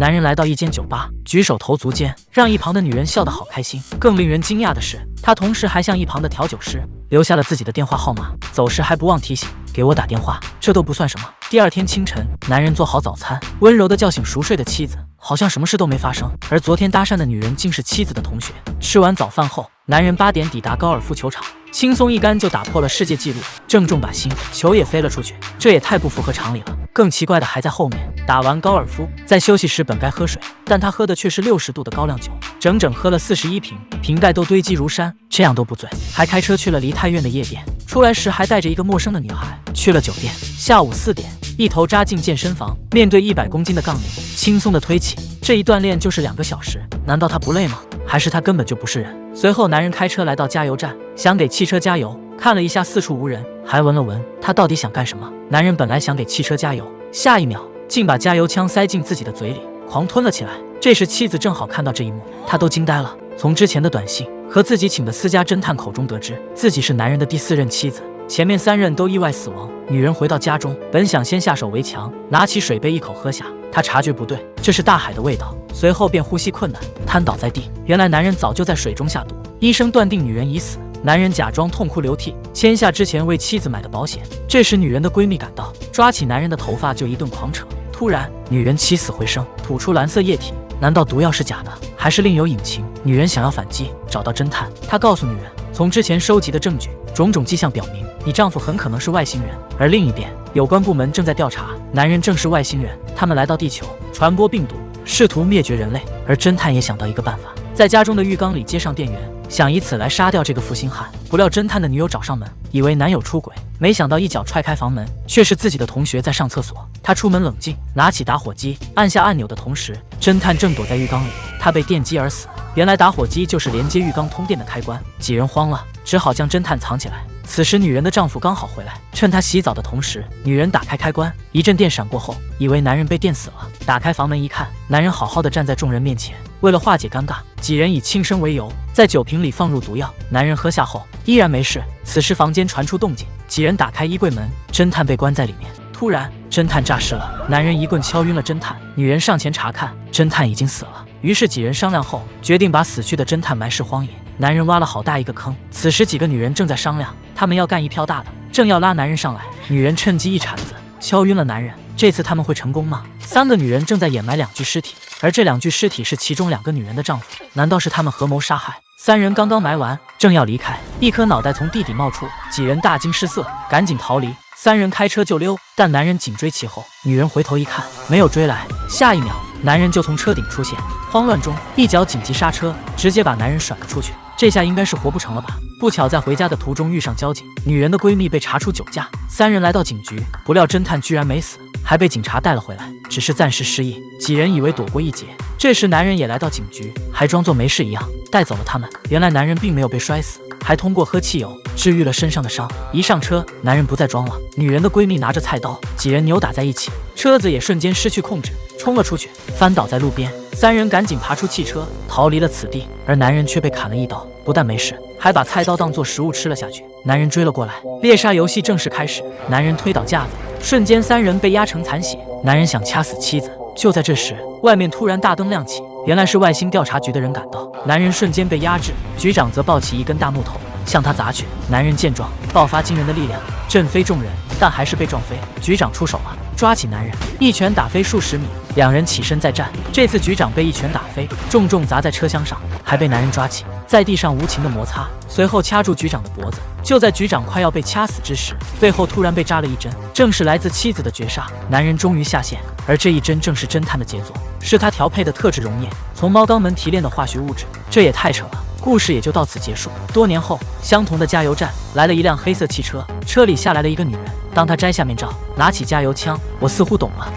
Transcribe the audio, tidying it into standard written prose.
男人来到一间酒吧，举手投足间让一旁的女人笑得好开心。更令人惊讶的是，他同时还向一旁的调酒师留下了自己的电话号码，走时还不忘提醒给我打电话。这都不算什么。第二天清晨，男人做好早餐，温柔地叫醒熟睡的妻子，好像什么事都没发生。而昨天搭讪的女人竟是妻子的同学。吃完早饭后，男人8点抵达高尔夫球场，轻松一杆就打破了世界纪录，正中靶心，球也飞了出去。这也太不符合常理了。更奇怪的还在后面，打完高尔夫，在休息时本该喝水，但他喝的却是60度的高粱酒，整整喝了41瓶，瓶盖都堆积如山，这样都不醉，还开车去了离太远的夜店。出来时还带着一个陌生的女孩去了酒店。下午4点，一头扎进健身房，面对100公斤的杠铃，轻松的推起。这一锻炼就是2个小时，难道他不累吗？还是他根本就不是人？随后，男人开车来到加油站，想给汽车加油，看了一下四处无人，还闻了闻，他到底想干什么？男人本来想给汽车加油，下一秒竟把加油枪塞进自己的嘴里，狂吞了起来。这时妻子正好看到这一幕，她都惊呆了。从之前的短信和自己请的私家侦探口中得知，自己是男人的第4任妻子，前面3任都意外死亡。女人回到家中，本想先下手为强，拿起水杯一口喝下，她察觉不对，这是大海的味道，随后便呼吸困难，瘫倒在地。原来男人早就在水中下毒，医生断定女人已死。男人假装痛哭流涕，签下之前为妻子买的保险。这时女人的闺蜜赶到，抓起男人的头发就一顿狂扯。突然，女人起死回生，吐出蓝色液体。难道毒药是假的，还是另有隐情？女人想要反击，找到侦探，她告诉女人，从之前收集的证据，种种迹象表明，你丈夫很可能是外星人。而另一边，有关部门正在调查，男人正是外星人，他们来到地球，传播病毒，试图灭绝人类。而侦探也想到一个办法，在家中的浴缸里接上电源，想以此来杀掉这个负心汉。不料侦探的女友找上门，以为男友出轨，没想到一脚踹开房门，却是自己的同学在上厕所。他出门冷静，拿起打火机，按下按钮的同时，侦探正躲在浴缸里，他被电击而死。原来打火机就是连接浴缸通电的开关。几人慌了，只好将侦探藏起来。此时女人的丈夫刚好回来，趁她洗澡的同时，女人打开开关，一阵电闪过后，以为男人被电死了。打开房门一看，男人好好的站在众人面前。为了化解尴尬，几人以轻生为由，在酒瓶里放入毒药。男人喝下后依然没事。此时房间传出动静，几人打开衣柜门，侦探被关在里面。突然，侦探诈尸了，男人一棍敲晕了侦探。女人上前查看，侦探已经死了。于是几人商量后，决定把死去的侦探埋尸荒野。男人挖了好大一个坑。此时几个女人正在商量，他们要干一票大的，正要拉男人上来，女人趁机一铲子敲晕了男人。这次他们会成功吗？3个女人正在掩埋2具尸体，而这2具尸体是其中2个女人的丈夫。难道是他们合谋杀害？3人刚刚埋完，正要离开，一颗脑袋从地底冒出，几人大惊失色，赶紧逃离。3人开车就溜，但男人紧追其后。女人回头一看，没有追来，下一秒，男人就从车顶出现。慌乱中，一脚紧急刹车，直接把男人甩了出去。这下应该是活不成了吧？不巧在回家的途中遇上交警，女人的闺蜜被查出酒驾。3人来到警局，不料侦探居然没死，还被警察带了回来，只是暂时失忆。几人以为躲过一劫。这时男人也来到警局，还装作没事一样，带走了他们。原来男人并没有被摔死，还通过喝汽油治愈了身上的伤。一上车，男人不再装了，女人的闺蜜拿着菜刀，几人扭打在一起，车子也瞬间失去控制，冲了出去，翻倒在路边。3人赶紧爬出汽车，逃离了此地。而男人却被砍了一刀，不但没事，还把菜刀当作食物吃了下去。男人追了过来，猎杀游戏正式开始。男人推倒架子，瞬间3人被压成残血。男人想掐死妻子，就在这时，外面突然大灯亮起，原来是外星调查局的人赶到。男人瞬间被压制，局长则抱起一根大木头向他砸去。男人见状，爆发惊人的力量，震飞众人，但还是被撞飞。局长出手了，抓起男人，一拳打飞数十米。2人起身再战，这次局长被一拳打飞，重重砸在车厢上，还被男人抓起，在地上无情的摩擦，随后掐住局长的脖子。就在局长快要被掐死之时，背后突然被扎了一针，正是来自妻子的绝杀。男人终于下线，而这一针正是侦探的杰作，是他调配的特制溶液，从猫肛门提炼的化学物质。这也太扯了。故事也就到此结束。多年后，相同的加油站来了一辆黑色汽车，车里下来了一个女人。当她摘下面罩，拿起加油枪，我似乎懂了。